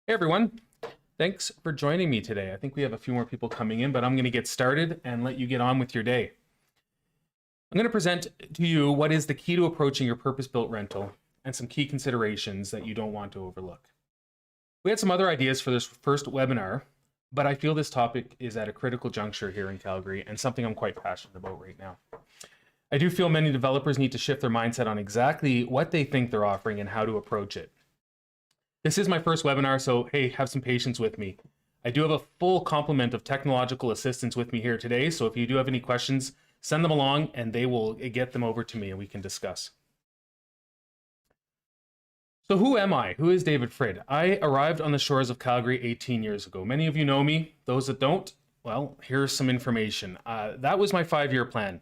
Hey everyone, thanks for joining me today. I think we have a few more people coming in, but I'm going to get started and let you get on with your day. I'm going to present to you what is the key to approaching your purpose-built rental and some key considerations that you don't want to overlook. We had some other ideas for this first webinar, but I feel this topic is at a critical juncture here in Calgary and something I'm quite passionate about right now. I do feel many developers need to shift their mindset on exactly what they think they're offering and how to approach it. This is my first webinar, so hey, have some patience with me. I do have a full complement of technological assistants with me here today, so if you do have any questions, send them along and they will get them over to me and we can discuss. So who am I? Who is David Frid? I arrived on the shores of Calgary 18 years ago. Many of you know me. Those that don't, well, here's some information. That was my 5-year plan.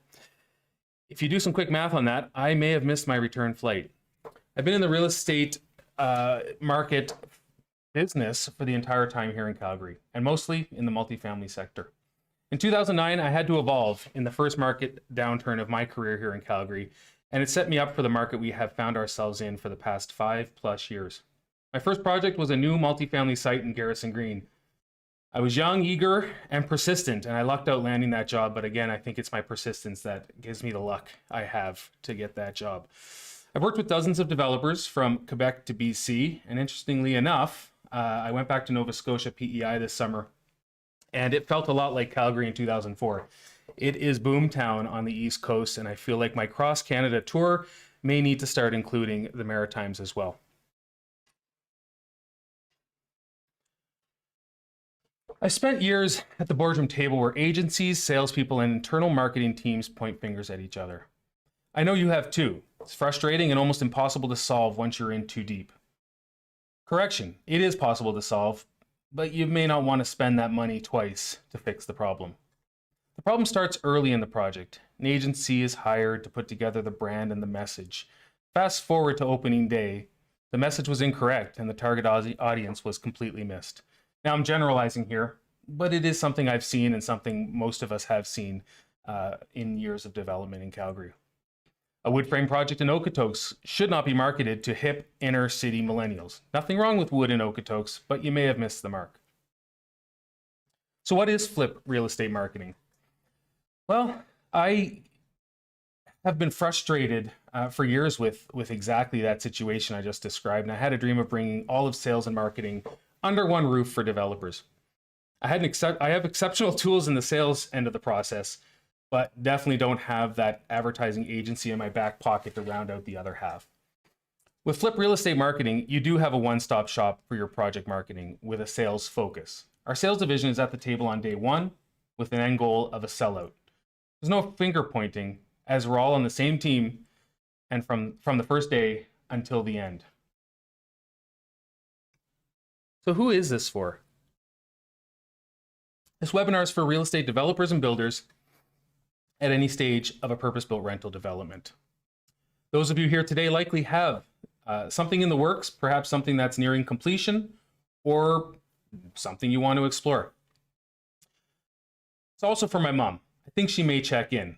If you do some quick math on that, I may have missed my return flight. I've been in the real estate market business for the entire time here in Calgary, and mostly in the multifamily sector. In 2009, I had to evolve in the first market downturn of my career here in Calgary, and it set me up for the market we have found ourselves in for the past 5+ years. My first project was a new multifamily site in Garrison Green. I was young, eager, and persistent, and I lucked out landing that job, but again, I think it's my persistence that gives me the luck I have to get that job. I've worked with dozens of developers from Quebec to BC, and interestingly enough, I went back to Nova Scotia PEI this summer, and it felt a lot like Calgary in 2004. It is boomtown on the East Coast, and I feel like my cross-Canada tour may need to start including the Maritimes as well. I spent years at the boardroom table where agencies, salespeople, and internal marketing teams point fingers at each other. I know you have too. It's frustrating and almost impossible to solve once you're in too deep. Correction, it is possible to solve, but you may not want to spend that money twice to fix the problem. The problem starts early in the project. An agency is hired to put together the brand and the message. Fast forward to opening day, the message was incorrect and the target audience was completely missed. Now I'm generalizing here, but it is something I've seen and something most of us have seen in years of development in Calgary. A wood frame project in Okotoks should not be marketed to hip inner city millennials. Nothing wrong with wood in Okotoks, but you may have missed the mark. So what is flip real estate marketing? Well, I have been frustrated for years with exactly that situation I just described, and I had a dream of bringing all of sales and marketing under one roof for developers. I have exceptional tools in the sales end of the process, but definitely don't have that advertising agency in my back pocket to round out the other half. With Flip Real Estate Marketing, you do have a one-stop shop for your project marketing with a sales focus. Our sales division is at the table on day one with an end goal of a sellout. There's no finger pointing as we're all on the same team and from the first day until the end. So who is this for? This webinar is for real estate developers and builders at any stage of a purpose-built rental development. Those of you here today likely have something in the works, perhaps something that's nearing completion, or something you want to explore. It's also for my mom. I think she may check in.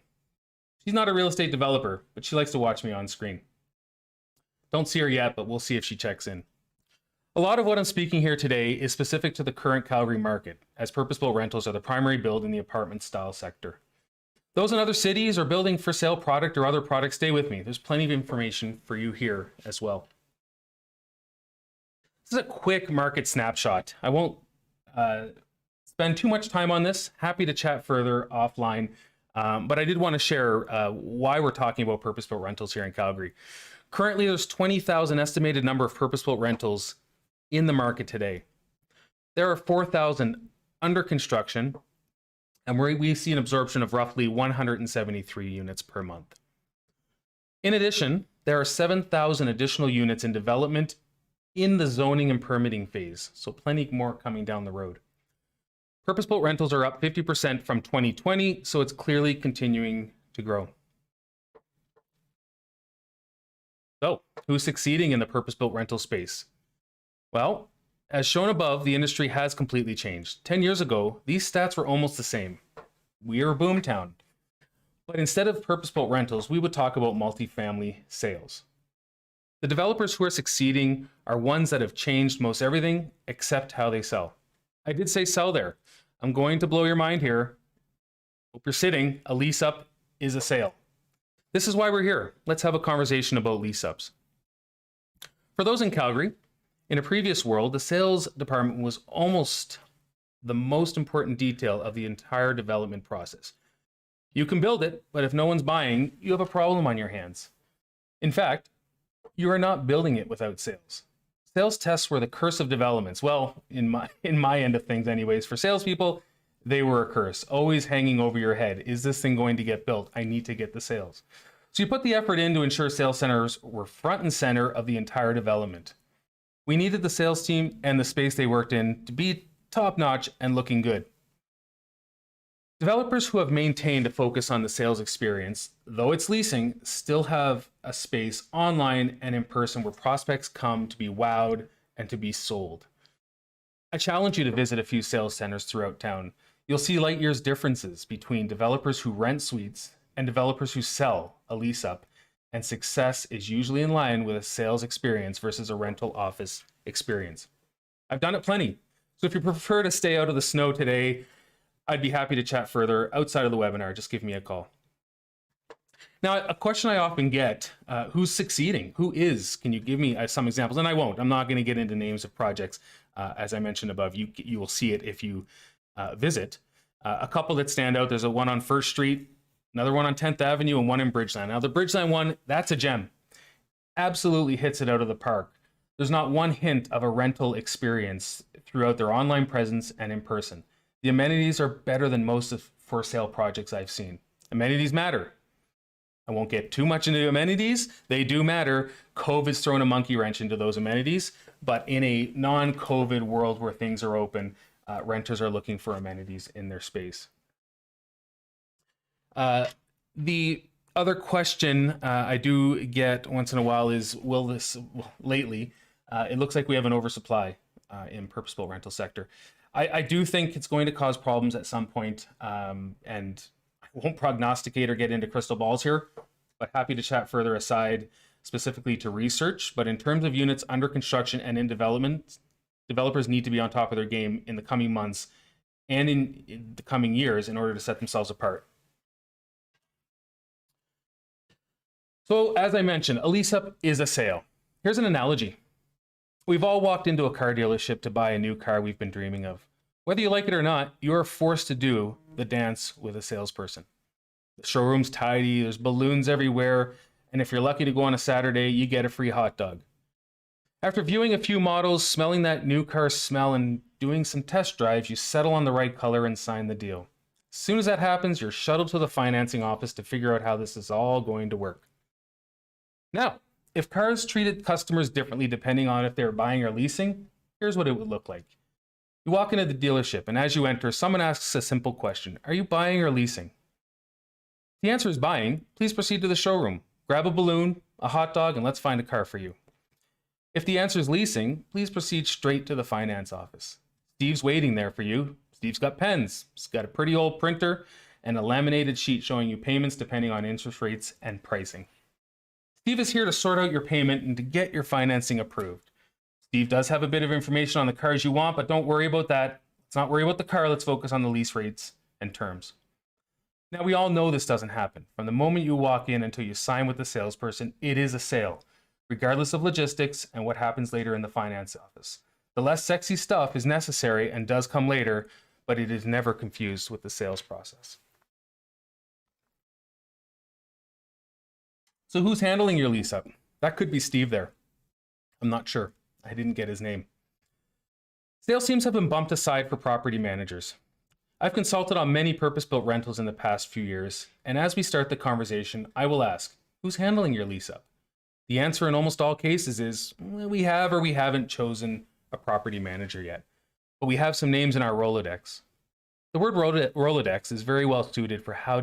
She's not a real estate developer, but she likes to watch me on screen. Don't see her yet, but we'll see if she checks in. A lot of what I'm speaking here today is specific to the current Calgary market, as purpose-built rentals are the primary build in the apartment style sector. Those in other cities or building for sale product or other products, stay with me. There's plenty of information for you here as well. This is a quick market snapshot. I won't spend too much time on this. Happy to chat further offline, but I did want to share why we're talking about purpose-built rentals here in Calgary. Currently, there's 20,000 estimated number of purpose-built rentals in the market today. There are 4,000 under construction, and we see an absorption of roughly 173 units per month. In addition, there are 7,000 additional units in development in the zoning and permitting phase, so plenty more coming down the road. Purpose-built rentals are up 50% from 2020, so it's clearly continuing to grow. So, who's succeeding in the purpose-built rental space? Well, as shown above, the industry has completely changed. 10 years ago, these stats were almost the same. We are a boomtown. But instead of purpose-built rentals, we would talk about multifamily sales. The developers who are succeeding are ones that have changed most everything except how they sell. I did say sell there. I'm going to blow your mind here. Hope you're sitting. A lease up is a sale. This is why we're here. Let's have a conversation about lease ups. For those in Calgary, in a previous world, the sales department was almost the most important detail of the entire development process. You can build it, but if no one's buying, you have a problem on your hands. In fact, you are not building it without sales. Sales tests were the curse of developments. Well, in my end of things anyways, for salespeople, they were a curse, always hanging over your head. Is this thing going to get built? I need to get the sales. So you put the effort in to ensure sales centers were front and center of the entire development. We needed the sales team and the space they worked in to be top-notch and looking good. Developers who have maintained a focus on the sales experience, though it's leasing, still have a space online and in person where prospects come to be wowed and to be sold. I challenge you to visit a few sales centers throughout town. You'll see light years differences between developers who rent suites and developers who sell a lease up, and success is usually in line with a sales experience versus a rental office experience. I've done it plenty. So if you prefer to stay out of the snow today, I'd be happy to chat further outside of the webinar. Just give me a call. Now, a question I often get, who's succeeding? Who is? Can you give me some examples? And I won't. I'm not going to get into names of projects. As I mentioned above, you will see it if you visit. A couple that stand out, there's a one on First Street, another one on 10th Avenue, and one in Bridgeland. Now, the Bridgeland one, that's a gem. Absolutely hits it out of the park. There's not one hint of a rental experience throughout their online presence and in person. The amenities are better than most of for sale projects I've seen. Amenities matter. I won't get too much into amenities. They do matter. COVID's thrown a monkey wrench into those amenities, but in a non-COVID world where things are open, renters are looking for amenities in their space. The other question I do get once in a while is, lately, it looks like we have an oversupply in purpose-built rental sector. I do think it's going to cause problems at some point, and I won't prognosticate or get into crystal balls here, but happy to chat further aside specifically to research. But in terms of units under construction and in development, developers need to be on top of their game in the coming months and in the coming years in order to set themselves apart. So as I mentioned, a lease-up is a sale. Here's an analogy. We've all walked into a car dealership to buy a new car we've been dreaming of. Whether you like it or not, you are forced to do the dance with a salesperson. The showroom's tidy, there's balloons everywhere, and if you're lucky to go on a Saturday, you get a free hot dog. After viewing a few models, smelling that new car smell, and doing some test drives, you settle on the right color and sign the deal. As soon as that happens, you're shuttled to the financing office to figure out how this is all going to work. Now, if cars treated customers differently depending on if they're buying or leasing, here's what it would look like. You walk into the dealership, and as you enter, someone asks a simple question. Are you buying or leasing? If the answer is buying, please proceed to the showroom. Grab a balloon, a hot dog, and let's find a car for you. If the answer is leasing, please proceed straight to the finance office. Steve's waiting there for you. Steve's got pens. He's got a pretty old printer and a laminated sheet showing you payments depending on interest rates and pricing. Steve is here to sort out your payment and to get your financing approved. Steve does have a bit of information on the cars you want, but don't worry about that. Let's not worry about the car. Let's focus on the lease rates and terms. Now, we all know this doesn't happen. From the moment you walk in until you sign with the salesperson, it is a sale, regardless of logistics and what happens later in the finance office. The less sexy stuff is necessary and does come later, but it is never confused with the sales process. So who's handling your lease up? That could be Steve there. I'm not sure. I didn't get his name. Sales teams have been bumped aside for property managers. I've consulted on many purpose-built rentals in the past few years, and as we start the conversation, I will ask, who's handling your lease up? The answer in almost all cases is, we have or we haven't chosen a property manager yet, but we have some names in our Rolodex. The word Rolodex is very well suited for how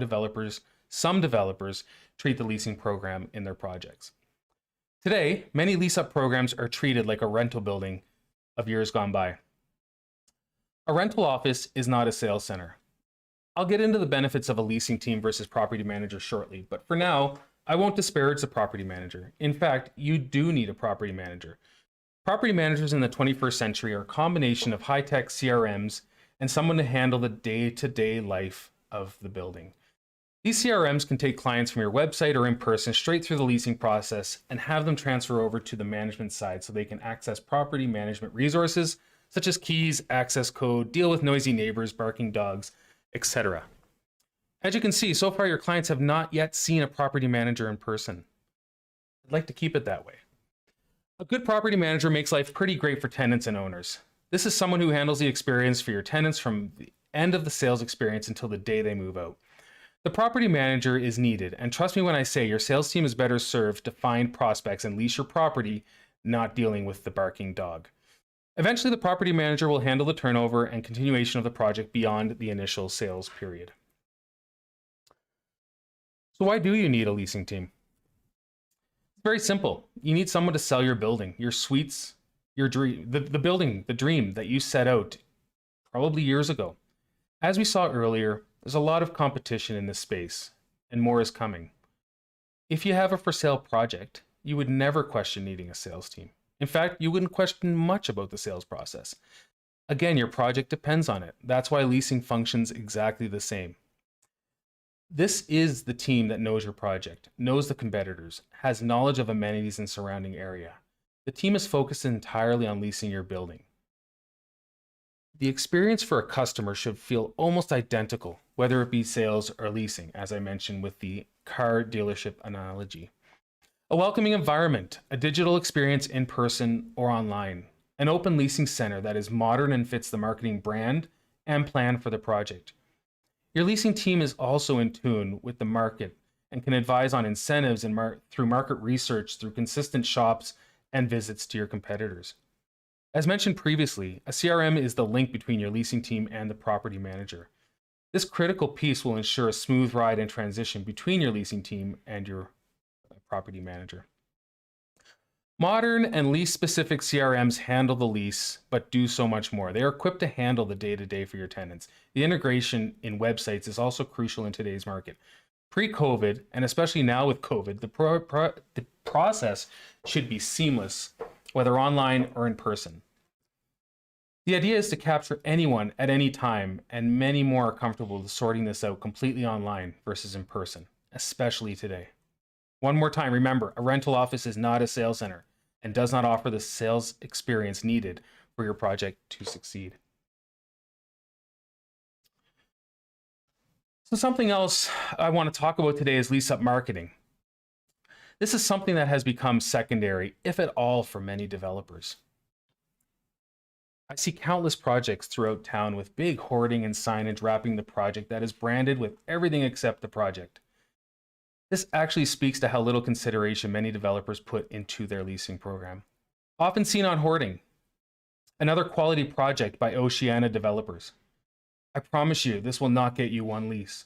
some developers treat the leasing program in their projects. Today, many lease-up programs are treated like a rental building of years gone by. A rental office is not a sales center. I'll get into the benefits of a leasing team versus property manager shortly, but for now, I won't disparage the property manager. In fact, you do need a property manager. Property managers in the 21st century are a combination of high-tech CRMs and someone to handle the day-to-day life of the building. These CRMs can take clients from your website or in person straight through the leasing process and have them transfer over to the management side so they can access property management resources such as keys, access code, deal with noisy neighbors, barking dogs, etc. As you can see, so far your clients have not yet seen a property manager in person. I'd like to keep it that way. A good property manager makes life pretty great for tenants and owners. This is someone who handles the experience for your tenants from the end of the sales experience until the day they move out. The property manager is needed, and trust me when I say your sales team is better served to find prospects and lease your property, not dealing with the barking dog. Eventually, the property manager will handle the turnover and continuation of the project beyond the initial sales period. So why do you need a leasing team? It's very simple. You need someone to sell your building, your suites, your dream, the building, the dream that you set out probably years ago. As we saw earlier, there's a lot of competition in this space, and more is coming. If you have a for sale project, you would never question needing a sales team. In fact, you wouldn't question much about the sales process. Again, your project depends on it. That's why leasing functions exactly the same. This is the team that knows your project, knows the competitors, has knowledge of amenities and surrounding area. The team is focused entirely on leasing your building. The experience for a customer should feel almost identical, whether it be sales or leasing, as I mentioned with the car dealership analogy. A welcoming environment, a digital experience in person or online, an open leasing center that is modern and fits the marketing brand and plan for the project. Your leasing team is also in tune with the market and can advise on incentives and through market research, through consistent shops and visits to your competitors. As mentioned previously, a CRM is the link between your leasing team and the property manager. This critical piece will ensure a smooth ride and transition between your leasing team and your property manager. Modern and lease-specific CRMs handle the lease, but do so much more. They are equipped to handle the day-to-day for your tenants. The integration in websites is also crucial in today's market. Pre-COVID, and especially now with COVID, the process should be seamless, whether online or in person. The idea is to capture anyone at any time, and many more are comfortable with sorting this out completely online versus in person, especially today. One more time, remember, a rental office is not a sales center and does not offer the sales experience needed for your project to succeed. So something else I want to talk about today is lease-up marketing. This is something that has become secondary, if at all, for many developers. I see countless projects throughout town with big hoarding and signage wrapping the project that is branded with everything except the project. This actually speaks to how little consideration many developers put into their leasing program. Often seen on hoarding. Another quality project by Oceana developers. I promise you, this will not get you one lease.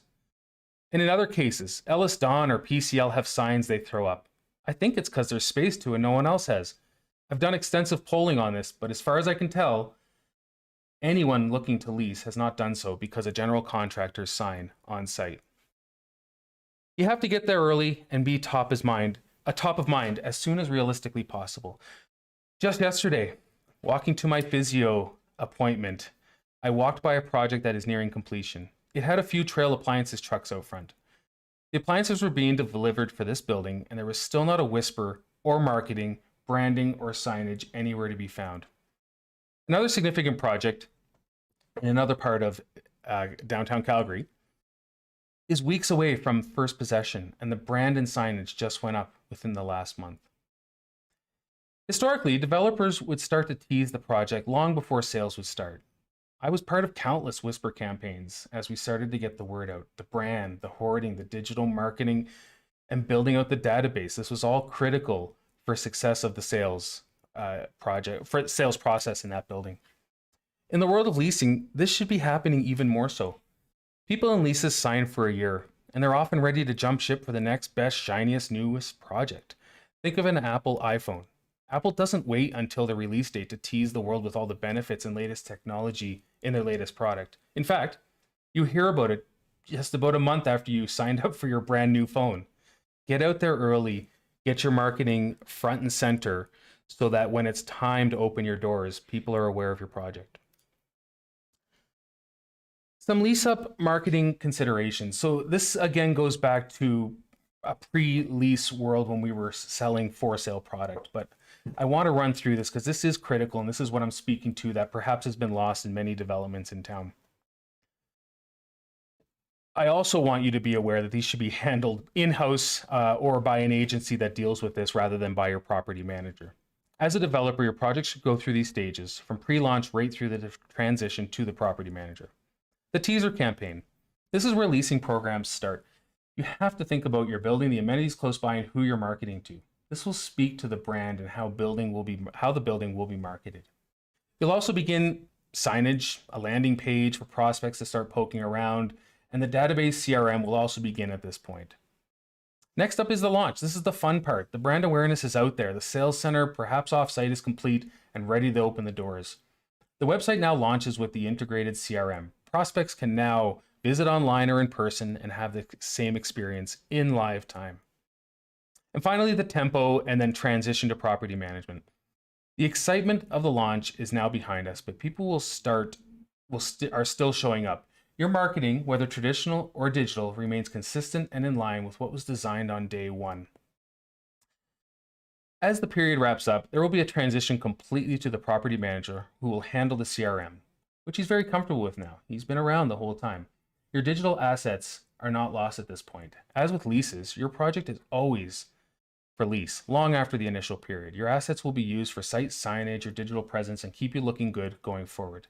And in other cases, Ellis Don or PCL have signs they throw up. I think it's because there's space to and no one else has. I've done extensive polling on this, but as far as I can tell, anyone looking to lease has not done so because a general contractor's sign on site. You have to get there early and be top of mind as soon as realistically possible. Just yesterday, walking to my physio appointment, I walked by a project that is nearing completion. It had a few trail appliances trucks out front. The appliances were being delivered for this building, and there was still not a whisper or marketing, branding, or signage anywhere to be found. Another significant project in another part of downtown Calgary is weeks away from first possession, and the brand and signage just went up within the last month. Historically, developers would start to tease the project long before sales would start. I was part of countless whisper campaigns as we started to get the word out. The brand, the hoarding, the digital marketing, and building out the database. This was all critical for success of the sales process in that building. In the world of leasing, this should be happening even more so. People in leases sign for a year, and they're often ready to jump ship for the next best, shiniest, newest project. Think of an Apple iPhone. Apple doesn't wait until the release date to tease the world with all the benefits and latest technology in their latest product. In fact, you hear about it just about a month after you signed up for your brand new phone. Get out there early, get your marketing front and center so that when it's time to open your doors, people are aware of your project. Some lease-up marketing considerations. So this again goes back to a pre-lease world when we were selling for sale product, but I want to run through this because this is critical and this is what I'm speaking to that perhaps has been lost in many developments in town. I also want you to be aware that these should be handled in-house or by an agency that deals with this rather than by your property manager. As a developer, your project should go through these stages from pre-launch right through the transition to the property manager. The teaser campaign. This is where leasing programs start. You have to think about your building, the amenities close by, and who you're marketing to. This will speak to the brand and how the building will be marketed. You'll also begin signage, a landing page for prospects to start poking around, and the database CRM will also begin at this point. Next up is the launch. This is the fun part. The brand awareness is out there. The sales center, perhaps offsite, is complete and ready to open the doors. The website now launches with the integrated CRM. Prospects can now visit online or in person and have the same experience in live time. And finally, the tempo and then transition to property management. The excitement of the launch is now behind us, but people are still showing up. Your marketing, whether traditional or digital, remains consistent and in line with what was designed on day one. As the period wraps up, there will be a transition completely to the property manager who will handle the CRM, which he's very comfortable with now. He's been around the whole time. Your digital assets are not lost at this point. As with leases, your project is always for lease, long after the initial period. Your assets will be used for site signage or digital presence and keep you looking good going forward.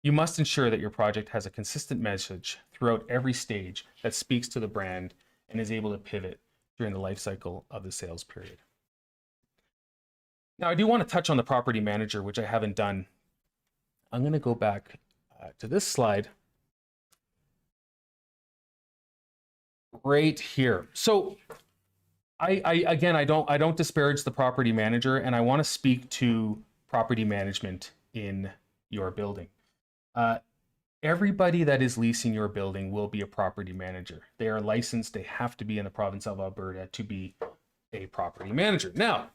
You must ensure that your project has a consistent message throughout every stage that speaks to the brand and is able to pivot during the life cycle of the sales period. Now, I do want to touch on the property manager, which I haven't done. I'm going to go back to this slide right here. So I don't disparage the property manager, and I want to speak to property management in your building. Everybody that is leasing your building will be a property manager. They are licensed. They have to be in the province of Alberta to be a property manager. Now,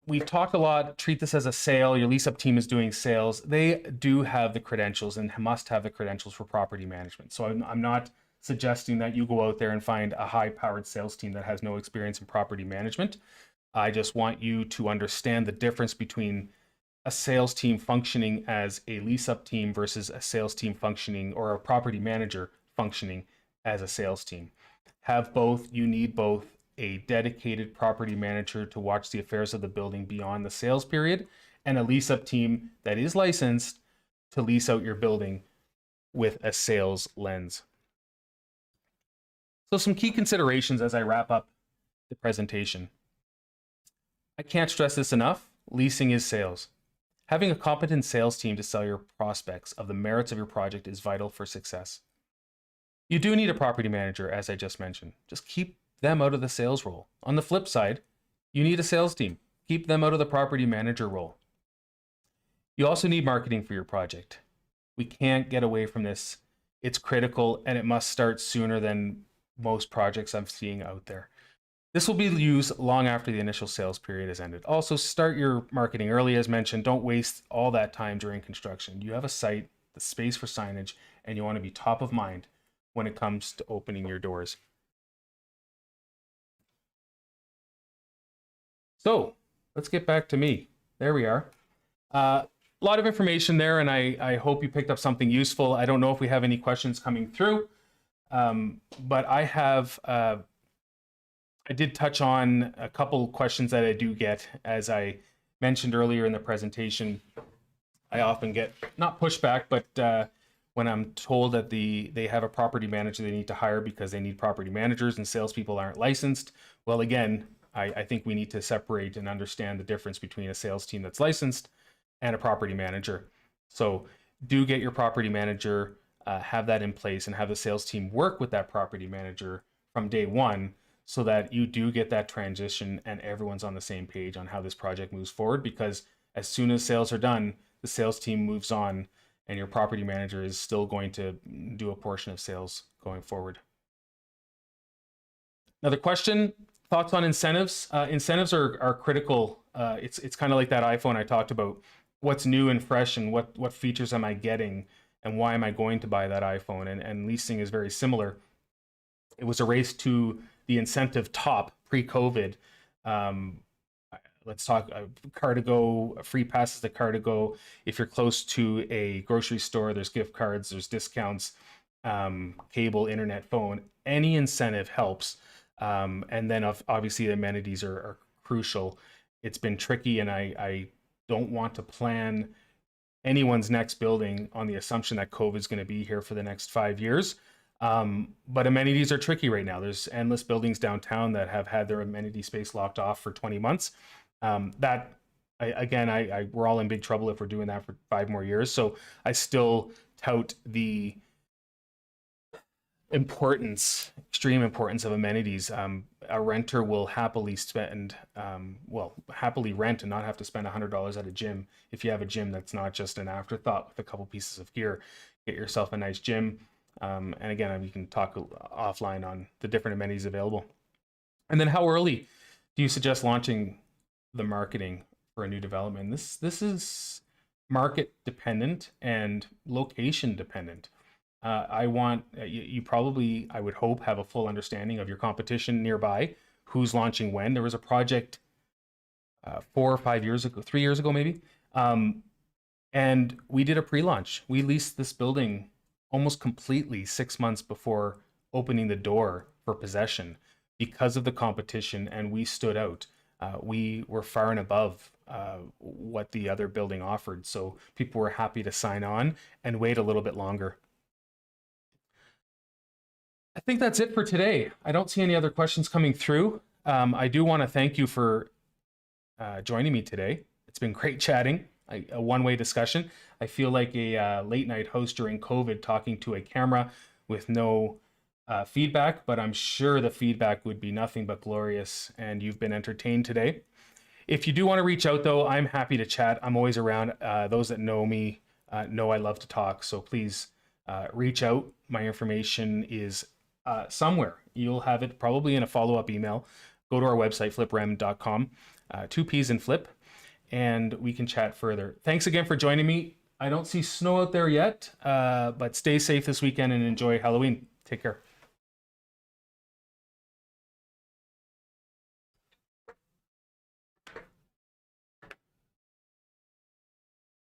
we've talked a lot, treat this as a sale. Your lease-up team is doing sales. They do have the credentials and must have the credentials for property management. So I'm not suggesting that you go out there and find a high-powered sales team that has no experience in property management. I just want you to understand the difference between a sales team functioning as a lease-up team versus a sales team functioning, or a property manager functioning as a sales team. Have both. You need both a dedicated property manager to watch the affairs of the building beyond the sales period, and a lease-up team that is licensed to lease out your building with a sales lens. So some key considerations as I wrap up the presentation. I can't stress this enough. Leasing is sales. Having a competent sales team to sell your prospects of the merits of your project is vital for success. You do need a property manager, as I just mentioned. Just keep them out of the sales role. On the flip side, you need a sales team. Keep them out of the property manager role. You also need marketing for your project. We can't get away from this. It's critical, and it must start sooner than most projects I'm seeing out there. This will be used long after the initial sales period has ended. Also, start your marketing early, as mentioned. Don't waste all that time during construction. You have a site, the space for signage, and you want to be top of mind when it comes to opening your doors. So let's get back to me. There we are. A lot of information there, and I hope you picked up something useful. I don't know if we have any questions coming through, but I did touch on a couple questions that I do get. As I mentioned earlier in the presentation, I often get, not pushback, but when I'm told that they have a property manager they need to hire because they need property managers and salespeople aren't licensed. Well, again, I think we need to separate and understand the difference between a sales team that's licensed and a property manager. So do get your property manager, have that in place, and have the sales team work with that property manager from day one, so that you do get that transition and everyone's on the same page on how this project moves forward. Because as soon as sales are done, the sales team moves on, and your property manager is still going to do a portion of sales going forward. Another question, thoughts on incentives? Incentives are critical. It's kind of like that iPhone I talked about. What's new and fresh, and what features am I getting, and why am I going to buy that iPhone? And leasing is very similar. It was a race to the incentive top pre-COVID. Um, let's talk car to go, free passes to car to go. If you're close to a grocery store, there's gift cards, there's discounts, cable, internet, phone. Any incentive helps. And then obviously the amenities are crucial. It's been tricky, and I don't want to plan anyone's next building on the assumption that COVID is going to be here for the next 5 years. But amenities are tricky right now. There's endless buildings downtown that have had their amenity space locked off for 20 months. We're all in big trouble if we're doing that for 5 more years. So I still tout the extreme importance of amenities. A renter will happily rent and not have to spend $100 at a gym if you have a gym that's not just an afterthought with a couple pieces of gear. Get yourself a nice gym. And again, we can talk offline on the different amenities available. And then how early do you suggest launching the marketing for a new development? This is market dependent and location dependent. I want you probably, I would hope, have a full understanding of your competition nearby, who's launching when. There was a project 4 or 5 years ago, 3 years ago maybe, and we did a pre-launch. We leased this building almost completely 6 months before opening the door for possession because of the competition, and we stood out. We were far and above what the other building offered, so people were happy to sign on and wait a little bit longer. I think that's it for today. I don't see any other questions coming through. I do want to thank you for joining me today. It's been great chatting, a one-way discussion. I feel like a late night host during COVID talking to a camera with no feedback, but I'm sure the feedback would be nothing but glorious, and you've been entertained today. If you do want to reach out, though, I'm happy to chat. I'm always around. Those that know me know I love to talk, so please reach out. My information is somewhere. You'll have it probably in a follow-up email. Go to our website, fliprem.com, 2 P's in flip, and we can chat further. Thanks again for joining me. I don't see snow out there yet, but stay safe this weekend and enjoy Halloween. Take care.